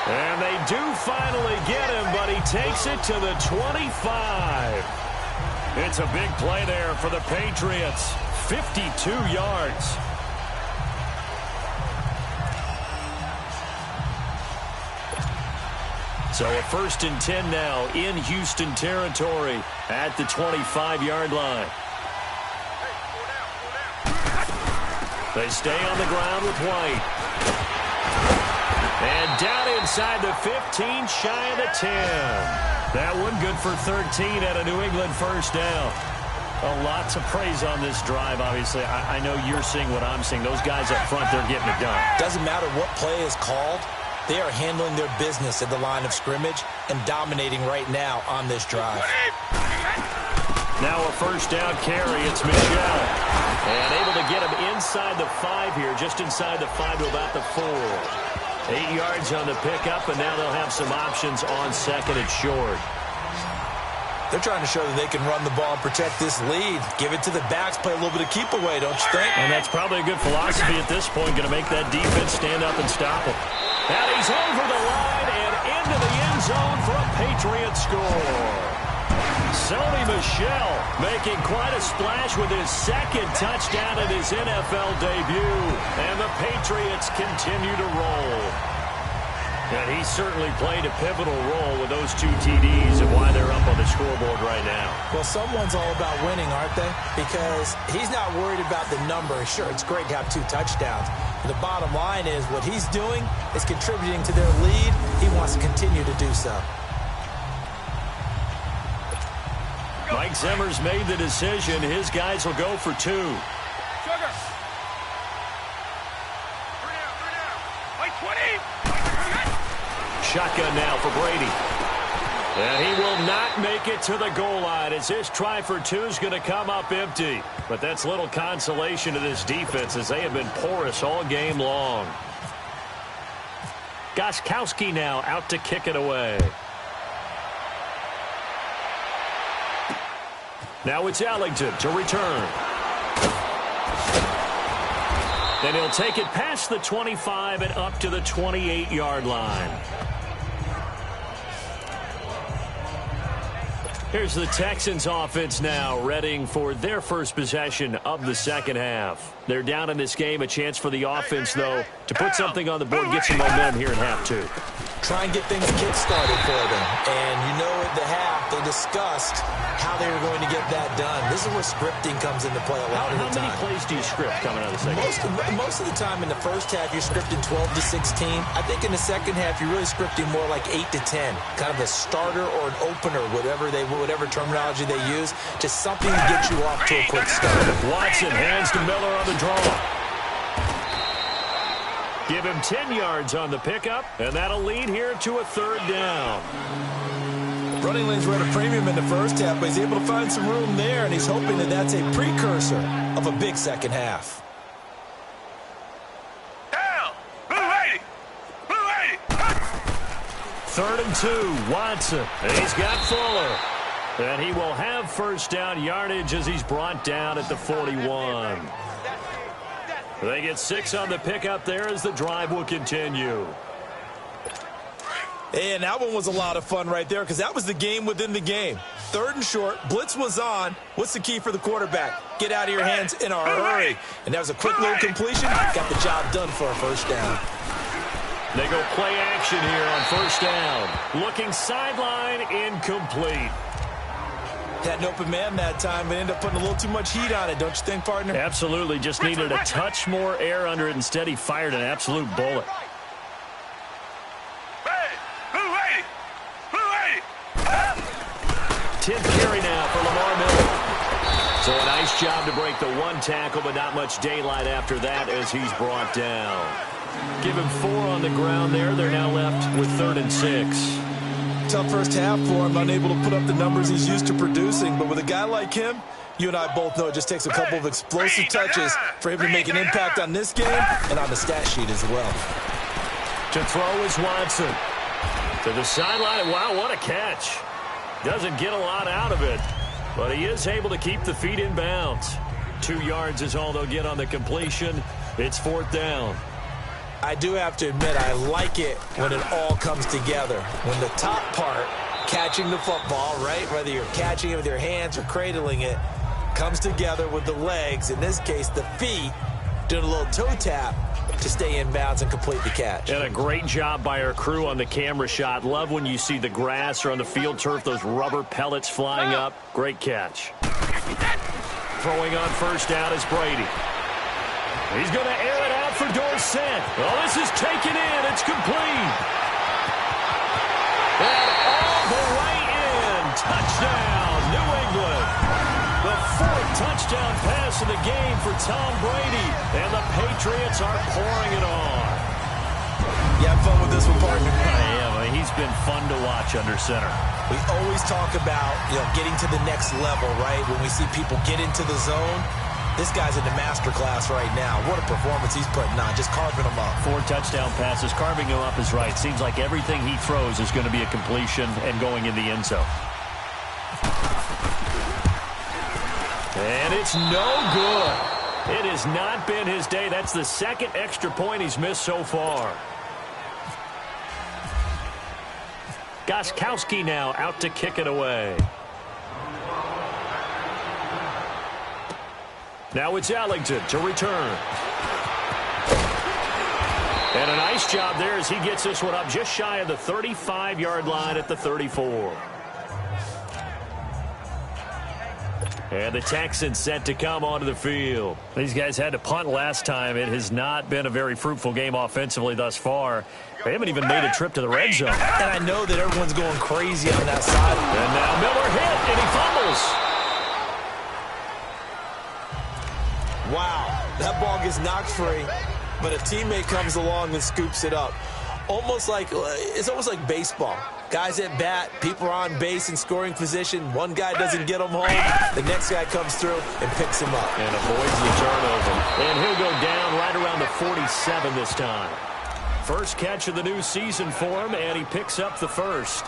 And they do finally get him, but he takes it to the 25. It's a big play there for the Patriots. 52 yards. So a 1st and 10 now in Houston territory at the 25-yard line. They stay on the ground with White. And down inside the 15, shy of the 10. That one good for 13 at a New England first down. Lots of praise on this drive, obviously. I know you're seeing what I'm seeing. Those guys up front, they're getting it done. Doesn't matter what play is called. They are handling their business at the line of scrimmage and dominating right now on this drive. Now a first down carry. It's Michel. And able to get him inside the 5 here, just inside the 5 to about the 4. 8 yards on the pickup, and now they'll have some options on 2nd and short. They're trying to show that they can run the ball and protect this lead. Give it to the backs, play a little bit of keep away, don't you think? And that's probably a good philosophy at this point, going to make that defense stand up and stop him. And he's over the line and into the end zone for a Patriots score. Sony Michel making quite a splash with his 2nd touchdown in his NFL debut. And the Patriots continue to roll. And he certainly played a pivotal role with those 2 TDs and why they're up on the scoreboard right now. Well, someone's all about winning, aren't they? Because he's not worried about the number. Sure, it's great to have 2 touchdowns. But the bottom line is what he's doing is contributing to their lead. He wants to continue to do so. Mike Zimmer's made the decision. His guys will go for 2. Sugar. 3 down. Like 20. Shotgun now for Brady. And he will not make it to the goal line as his try for two is going to come up empty. But that's little consolation to this defense as they have been porous all game long. Gostkowski now out to kick it away. Now it's Ellington to return. And he'll take it past the 25 and up to the 28-yard line. Here's the Texans offense now, readying for their first possession of the second half. They're down in this game. A chance for the offense, though, to put something on the board, get some momentum here in half two. Try and get things kick-started for them. And you know at the half, they discussed how they were going to get that done. This is where scripting comes into play a lot of the time. How many plays do you script coming out of the second half? Most of the time in the first half, you're scripting 12 to 16. I think in the second half, you're really scripting more like 8 to 10. Kind of a starter or an opener, whatever terminology they use. Just something to get you off to a quick start. Watson hands to Miller on the draw. Give him 10 yards on the pickup, and that'll lead here to a third down. Running lanes were at a premium in the first half, but he's able to find some room there, and he's hoping that that's a precursor of a big second half. Down! Blue 80! Blue 80! 3rd and 2, Watson. And he's got Fuller. And he will have first down yardage as he's brought down at the 41. They get 6 on the pickup there as the drive will continue. And that one was a lot of fun right there because that was the game within the game. 3rd and short, blitz was on. What's the key for the quarterback? Get out of your hands in a hurry. And that was a quick little completion. Got the job done for a first down. They go play action here on first down. Looking sideline, incomplete. Had an open man that time, but ended up putting a little too much heat on it, don't you think, partner? Absolutely. Just needed a touch more air under it. Instead, he fired an absolute bullet. 10th carry now for Lamar Miller. So a nice job to break the one tackle, but not much daylight after that as he's brought down. Give him 4 on the ground there. They're now left with 3rd and 6. Tough first half for him, unable to put up the numbers he's used to producing. But with a guy like him, you and I both know it just takes a couple of explosive touches for him to make an impact on this game and on the stat sheet as well. To throw is Watson. To the sideline. Wow, what a catch. Doesn't get a lot out of it, but he is able to keep the feet in bounds. 2 yards is all they'll get on the completion. It's 4th down. I do have to admit, I like it when it all comes together. When the top part, catching the football, right, whether you're catching it with your hands or cradling it, comes together with the legs, in this case the feet, doing a little toe tap to stay in bounds and complete the catch. And a great job by our crew on the camera shot. Love when you see the grass or on the field turf, those rubber pellets flying up. Great catch. Throwing on first down is Brady. He's going to air it out for Dorsett. Oh, this is taken in. It's complete. And all the way in. Touchdown, New England. The 4th touchdown pass of the game for Tom Brady. And the Patriots are pouring it on. You have fun with this one, partner? I am. He's been fun to watch under center. We always talk about, getting to the next level, right? When we see people get into the zone, this guy's in the master class right now. What a performance he's putting on, just carving them up. 4 touchdown passes. Carving him up is right. Seems like everything he throws is going to be a completion and going in the end zone. And it's no good. It has not been his day. That's the 2nd extra point he's missed so far. Gostkowski now out to kick it away. Now it's Ellington to return. And a nice job there as he gets this one up just shy of the 35-yard line at the 34. And the Texans set to come onto the field. These guys had to punt last time. It has not been a very fruitful game offensively thus far. They haven't even made a trip to the red zone. And I know that everyone's going crazy on that side. And now Miller hit, and he fumbles. Wow, that ball gets knocked free, but a teammate comes along and scoops it up. It's almost like baseball. Guys at bat, people are on base in scoring position. One guy doesn't get them home. The next guy comes through and picks him up. And avoids the turnover. And he'll go down right around the 47 this time. First catch of the new season for him, and he picks up the first.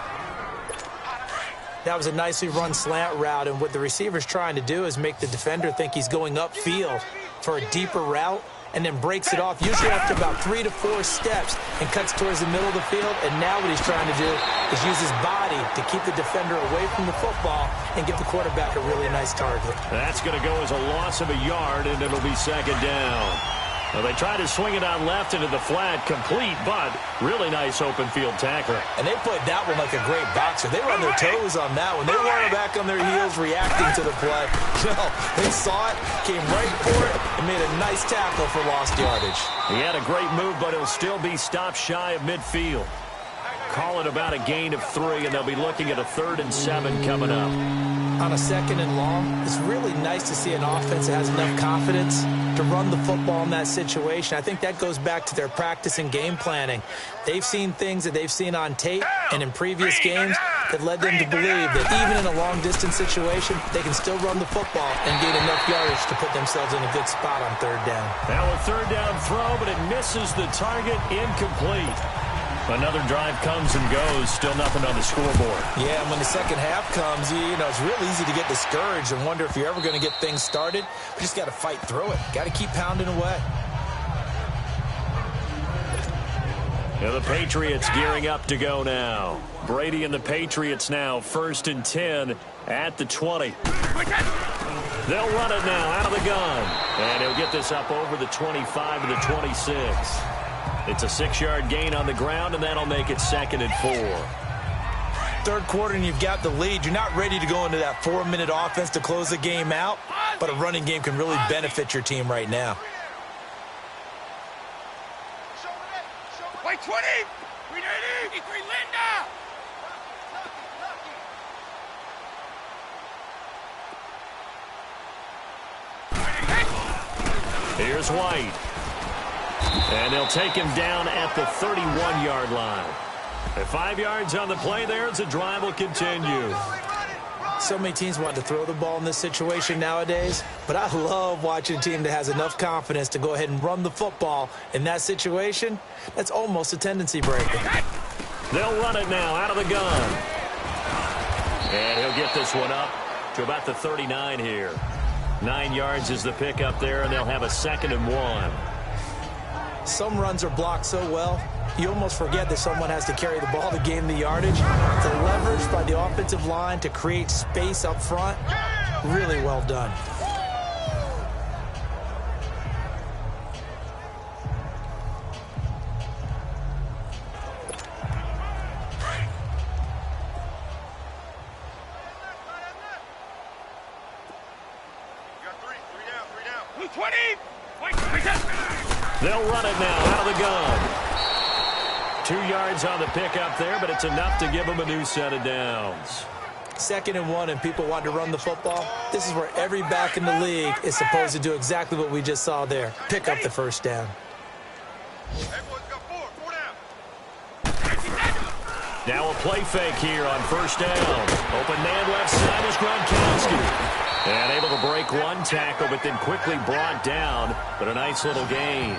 That was a nicely run slant route, and what the receiver's trying to do is make the defender think he's going upfield for a deeper route, and then breaks it off, usually after about 3 to 4 steps, and cuts towards the middle of the field. And now what he's trying to do is use his body to keep the defender away from the football and give the quarterback a really nice target. That's going to go as a loss of a yard, and it'll be second down. Well, they try to swing it on left into the flat, complete, but really nice open field tackle. And they played that one like a great boxer. They were on their toes on that one. They weren't back on their heels reacting to the play. No, they saw it, came right for it, and made a nice tackle for lost yardage. He had a great move, but he'll still be stopped shy of midfield. Call it about a gain of 3, and they'll be looking at a 3rd and 7 coming up. On a 2nd and long, it's really nice to see an offense that has enough confidence to run the football in that situation. I think that goes back to their practice and game planning. They've seen things that they've seen on tape and in previous games that led them to believe that even in a long-distance situation, they can still run the football and gain enough yardage to put themselves in a good spot on 3rd down. Now a 3rd down throw, but it misses the target, incomplete. Another drive comes and goes, still nothing on the scoreboard. Yeah, and when the second half comes, it's real easy to get discouraged and wonder if you're ever going to get things started. You just got to fight through it. Got to keep pounding away. Yeah, the Patriots gearing up to go now. Brady and the Patriots now 1st and 10 at the 20. They'll run it now out of the gun. And he'll get this up over the 25 to the 26. It's a 6-yard gain on the ground, and that'll make it 2nd and 4. 3rd quarter, and you've got the lead. You're not ready to go into that 4-minute offense to close the game out, but a running game can really benefit your team right now. Wait, 20! We need it! Linda! Here's White. And they'll take him down at the 31-yard line. At 5 yards on the play there as the drive will continue. So many teams want to throw the ball in this situation nowadays, but I love watching a team that has enough confidence to go ahead and run the football in that situation. That's almost a tendency breaker. They'll run it now out of the gun. And he'll get this one up to about the 39 here. 9 yards is the pickup there, and they'll have a 2nd and 1. Some runs are blocked so well, you almost forget that someone has to carry the ball to gain the yardage. The leverage by the offensive line to create space up front, really well done. They'll run it now out of the gun. 2 yards on the pickup there, but it's enough to give them a new set of downs. 2nd and 1, and people want to run the football. This is where every back in the league is supposed to do exactly what we just saw there. Pick up the 1st down. Now a play fake here on 1st down. Open man left side is Gronkowski. And able to break one tackle, but then quickly brought down. But a nice little gain.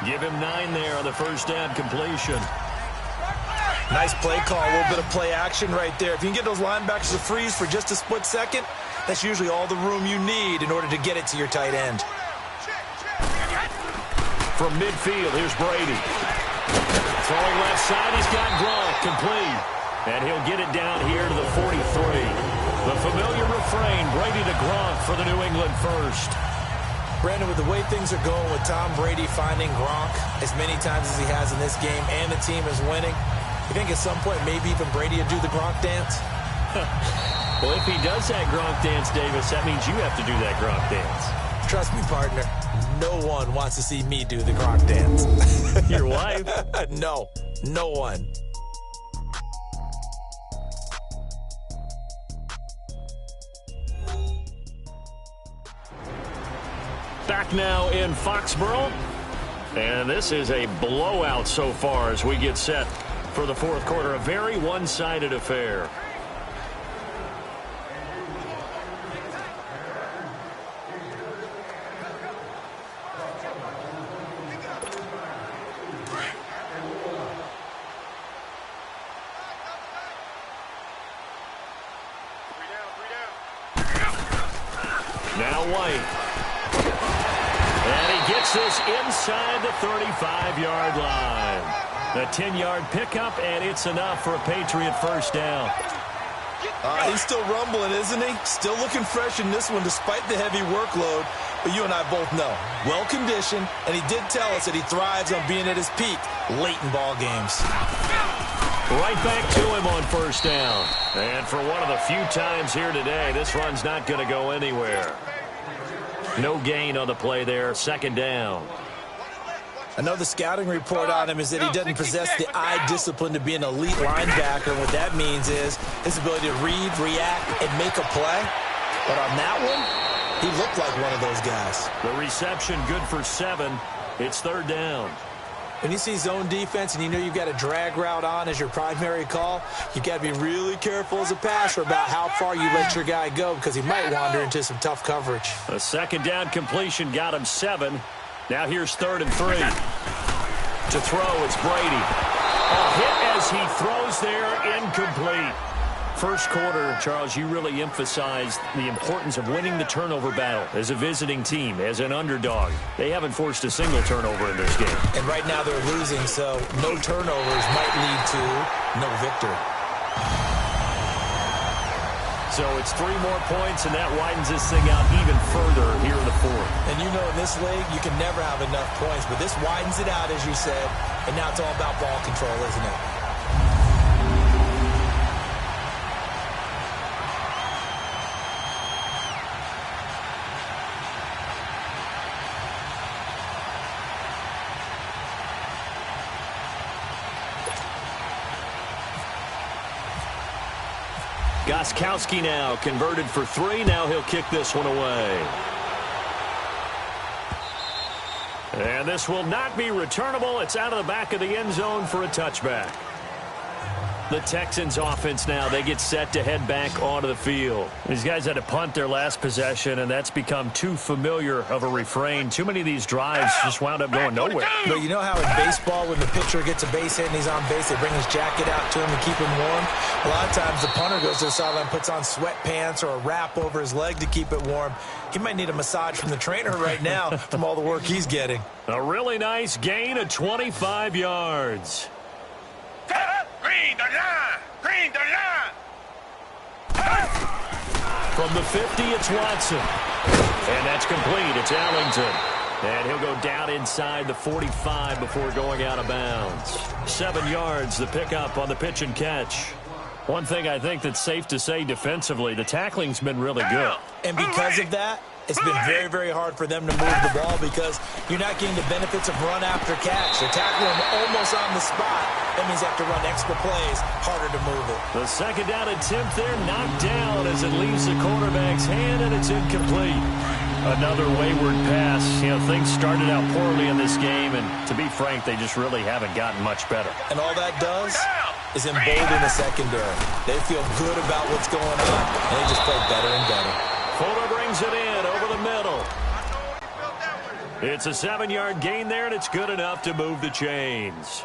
Give him 9 there on the 1st down completion. Nice play call, a little bit of play action right there. If you can get those linebackers to freeze for just a split second, that's usually all the room you need in order to get it to your tight end. From midfield, here's Brady. Throwing left side, he's got Gronk complete. And he'll get it down here to the 43. The familiar refrain, Brady to Gronk for the New England first. Brandon, with the way things are going with Tom Brady finding Gronk as many times as he has in this game and the team is winning, you think at some point maybe even Brady will do the Gronk dance? Well, if he does that Gronk dance, Davis, that means you have to do that Gronk dance. Trust me, partner, no one wants to see me do the Gronk dance. Your wife? No, no one. Back now in Foxborough. And this is a blowout so far as we get set for the fourth quarter. A very one-sided affair. Now White. And he gets this inside the 35-yard line. A 10-yard pickup, and it's enough for a Patriot first down. He's still rumbling, isn't he? Still looking fresh in this one despite the heavy workload. But you and I both know, well-conditioned, and he did tell us that he thrives on being at his peak late in ball games. Right back to him on first down. And for one of the few times here today, this run's not going to go anywhere. No gain on the play there. Second down. I know the scouting report on him is that he doesn't possess the eye discipline to be an elite linebacker. And what that means is his ability to read, react, and make a play. But on that one, he looked like one of those guys. The reception good for 7. It's third down. When you see zone defense and you know you've got a drag route on as your primary call, you got to be really careful as a passer about how far you let your guy go because he might wander into some tough coverage. A second down completion got him 7. Now here's 3rd and 3. To throw, it's Brady. A hit as he throws there, incomplete. First quarter, Charles, you really emphasized the importance of winning the turnover battle as a visiting team, as an underdog. They haven't forced a single turnover in this game. And right now they're losing, so no turnovers might lead to no victory. So it's 3 more points, and that widens this thing out even further here in the fourth. And you know in this league, you can never have enough points, but this widens it out, as you said, and now it's all about ball control, isn't it? Gostkowski now converted for 3. Now he'll kick this one away. And this will not be returnable. It's out of the back of the end zone for a touchback. The Texans offense now, they get set to head back onto the field. These guys had to punt their last possession, and that's become too familiar of a refrain. Too many of these drives just wound up going nowhere. But you know how in baseball, when the pitcher gets a base hit and he's on base, they bring his jacket out to him to keep him warm? A lot of times the punter goes to the sideline, puts on sweatpants or a wrap over his leg to keep it warm. He might need a massage from the trainer right now from all the work he's getting. A really nice gain of 25 yards. Green the line! Green the line! From the 50, it's Watson. And that's complete. It's Ellington. And he'll go down inside the 45 before going out of bounds. 7 yards, the pickup on the pitch and catch. One thing I think that's safe to say defensively, the tackling's been really good. And because of that, it's been very, very hard for them to move the ball because you're not getting the benefits of run after catch. They're tackling them almost on the spot. That means they have to run extra plays, harder to move it. The second down attempt there knocked down as it leaves the quarterback's hand, and it's incomplete. Another wayward pass. You know, things started out poorly in this game, and to be frank, they just really haven't gotten much better. And all that does is embolden the secondary. They feel good about what's going on, and they just play better and better. Fuller brings it in over the middle. It's a 7-yard gain there, and it's good enough to move the chains.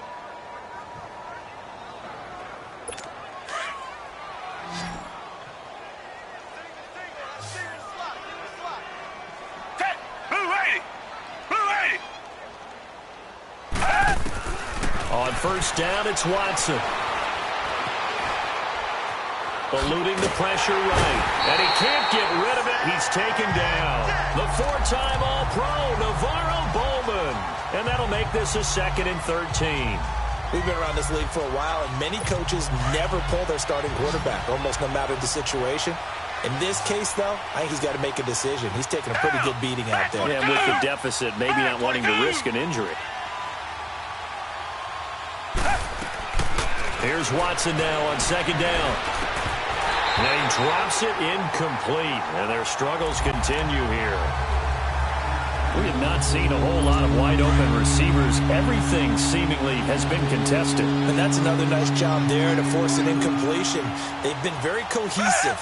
On first down, it's Watson. Eluding the pressure right. And he can't get rid of it. He's taken down. The 4-time All-Pro, Navarro Bowman. And that'll make this a 2nd and 13. We've been around this league for a while, and many coaches never pull their starting quarterback, almost no matter the situation. In this case, though, I think he's got to make a decision. He's taking a pretty good beating out there. Yeah, with the deficit, maybe not wanting to risk an injury. Here's Watson now on 2nd down. And he drops it incomplete. And their struggles continue here. We have not seen a whole lot of wide-open receivers. Everything seemingly has been contested. And that's another nice job there to force an incompletion. They've been very cohesive,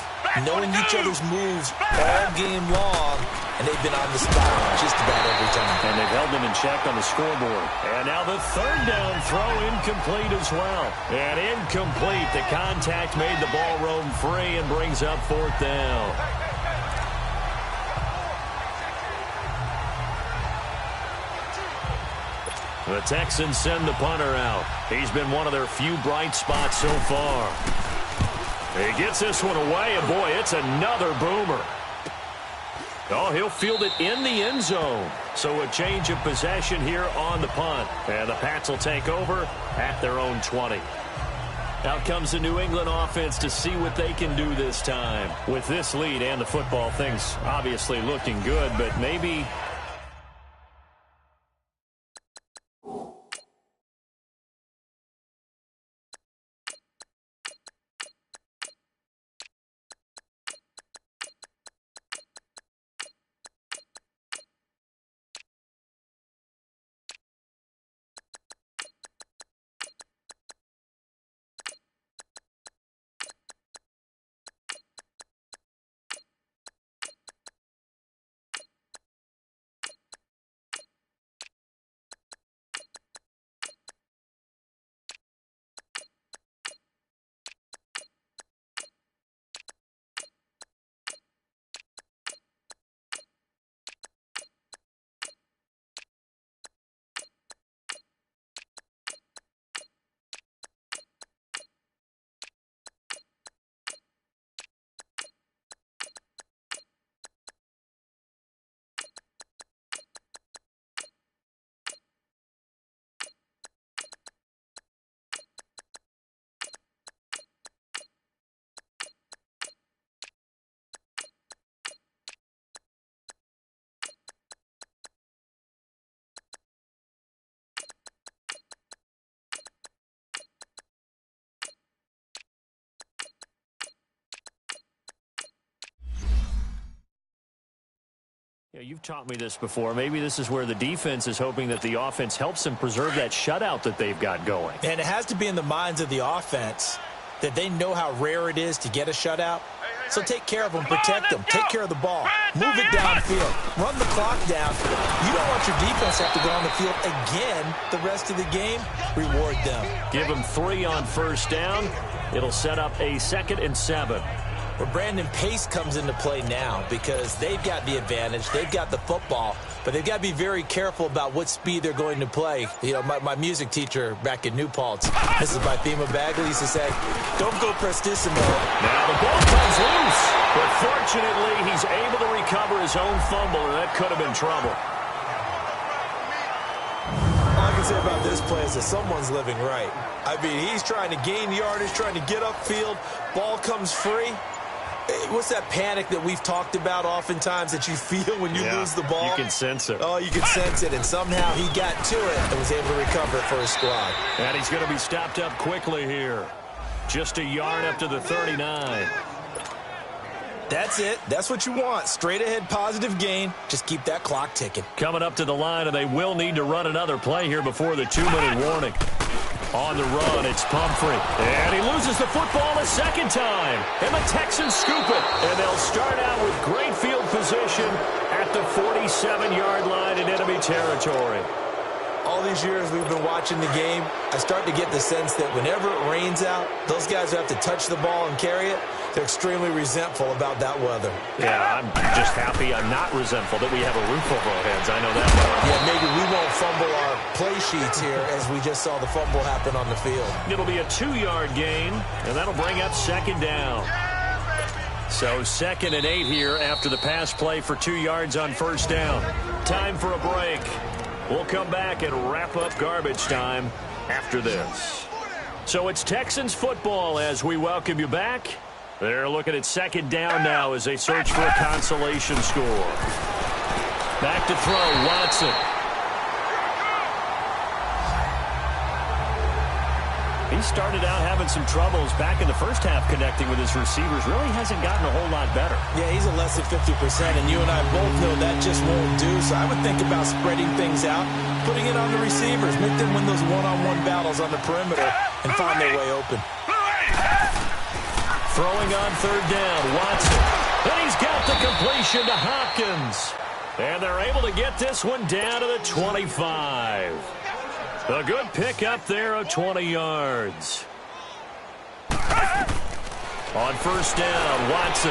knowing each other's moves all game long, and they've been on the spot just about every time. And they've held them in check on the scoreboard. And now the third down throw incomplete as well. And incomplete. The contact made the ball roam free and brings up fourth down. The Texans send the punter out. He's been one of their few bright spots so far. He gets this one away, and boy, it's another boomer. Oh, he'll field it in the end zone. So a change of possession here on the punt. And the Pats will take over at their own 20. Out comes the New England offense to see what they can do this time. With this lead and the football, things obviously looking good, but maybe... Yeah, you've taught me this before. Maybe this is where the defense is hoping that the offense helps them preserve that shutout that they've got going. And it has to be in the minds of the offense that they know how rare it is to get a shutout. So take care of them, protect them, take care of the ball, move it downfield, run the clock down. You don't want your defense to have to go on the field again the rest of the game. Reward them. Give them 3 on first down. It'll set up a 2nd and 7. Where Brandon Pace comes into play now because they've got the advantage. They've got the football, but they've got to be very careful about what speed they're going to play. You know, my music teacher back in New Paltz, Mrs. Bythema Bagley, used to say, don't go prestissimo. Now the ball comes loose, but fortunately he's able to recover his own fumble, and that could have been trouble. All I can say about this play is that someone's living right. I mean, he's trying to gain yardage, trying to get upfield. Ball comes free. What's that panic that we've talked about oftentimes that you feel when you lose the ball? You can sense it. Oh, you can sense it, and somehow he got to it and was able to recover it for his squad. And he's going to be stopped up quickly here. Just a yard up to the 39. That's it. That's what you want. Straight ahead positive gain. Just keep that clock ticking. Coming up to the line, and they will need to run another play here before the 2-minute warning. On the run, it's Pumphrey. And he loses the football a second time. And the Texans scoop it. And they'll start out with great field position at the 47-yard line in enemy territory. All these years we've been watching the game, I start to get the sense that whenever it rains out, those guys who have to touch the ball and carry it, they're extremely resentful about that weather. Yeah, I'm just happy I'm not resentful that we have a roof over our heads. I know that much. Yeah, maybe we won't fumble our play sheets here as we just saw the fumble happen on the field. It'll be a 2-yard gain, and that'll bring up 2nd down. So 2nd and 8 here after the pass play for 2 yards on first down. Time for a break. We'll come back and wrap up garbage time after this. So it's Texans football as we welcome you back. They're looking at 2nd down now as they search for a consolation score. Back to throw, Watson. he started out having some troubles back in the first half connecting with his receivers. Really hasn't gotten a whole lot better. Yeah, he's at less than 50%, and you and I both know that just won't do. So I would think about spreading things out, putting it on the receivers, make them win those one-on-one battles on the perimeter and find their way open. Throwing on third down, Watson. And he's got the completion to Hopkins. And they're able to get this one down to the 25. A good pickup there of 20 yards. On first down, Watson.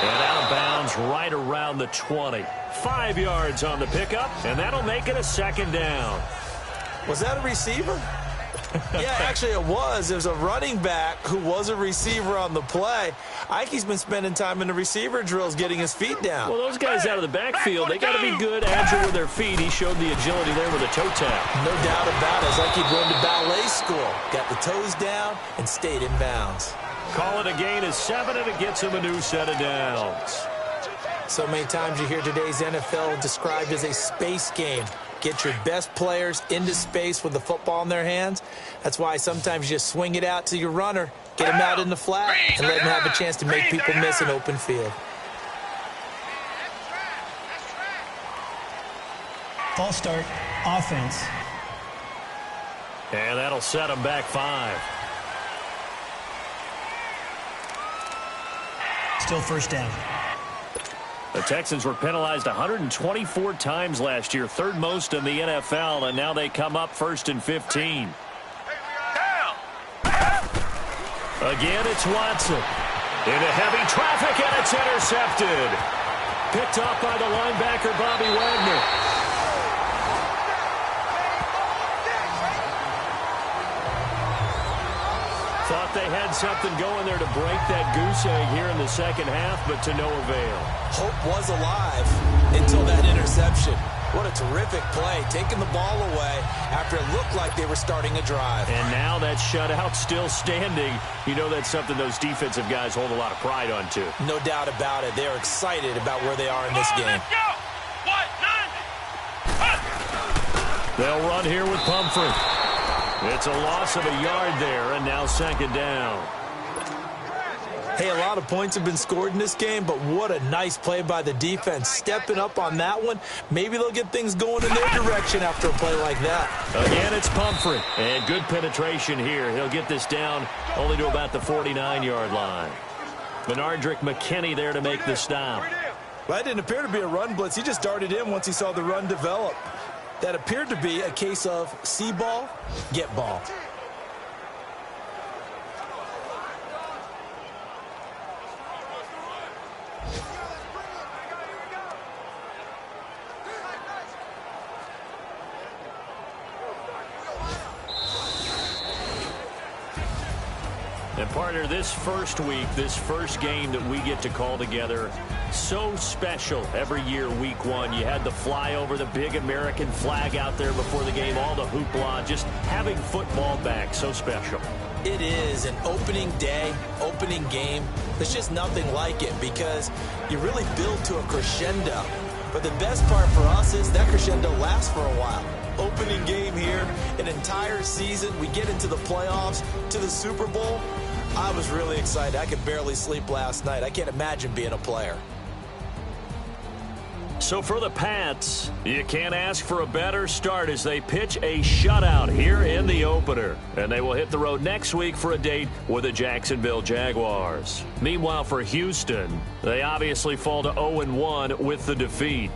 And out of bounds right around the 20. 5 yards on the pickup, and that'll make it a second down. Was that a receiver? Yeah, actually it was. There's a running back who was a receiver on the play. I think he's been spending time in the receiver drills getting his feet down. Well, those guys out of the backfield, they got to be good, agile with their feet. He showed the agility there with a toe tap. No doubt about it. It's like he'd gone to ballet school. Got the toes down and stayed in bounds. Call it a gain of 7, and it gets him a new set of downs. So many times you hear today's NFL described as a space game. Get your best players into space with the football in their hands. That's why sometimes you just swing it out to your runner, get him out in the flat, and let him have a chance to make people miss an open field. False start, offense. And that'll set him back 5. Still first down. The Texans were penalized 124 times last year, third most in the NFL, and now they come up 1st and 15. Again, it's Watson. Into heavy traffic, and it's intercepted. Picked off by the linebacker, Bobby Wagner. Thought they had something going there to break that goose egg here in the second half, but to no avail. Hope was alive until that interception. What a terrific play, taking the ball away after it looked like they were starting a drive. And now that shutout still standing. You know that's something those defensive guys hold a lot of pride on, too. No doubt about it. They're excited about where they are in this game. They'll run here with Pumphrey. It's a loss of a yard there, and now second down. Hey, a lot of points have been scored in this game, but what a nice play by the defense. Stepping up on that one, maybe they'll get things going in their direction after a play like that. Again, it's Pumphrey. And good penetration here. He'll get this down only to about the 49-yard line. Benardrick McKinney there to make the stop. Well, that didn't appear to be a run blitz. He just darted in once he saw the run develop. That appeared to be a case of see ball, get ball. And partner, this first week, this first game that we get to call together, so special every year, week 1. You had the flyover, the big American flag out there before the game, all the hoopla, just having football back, so special. It is an opening day, opening game. There's just nothing like it because you really build to a crescendo. But the best part for us is that crescendo lasts for a while. Opening game here, an entire season. We get into the playoffs, to the Super Bowl. I was really excited. I could barely sleep last night. I can't imagine being a player. So for the Pats, you can't ask for a better start as they pitch a shutout here in the opener. And they will hit the road next week for a date with the Jacksonville Jaguars. Meanwhile, for Houston, they obviously fall to 0-1 with the defeat.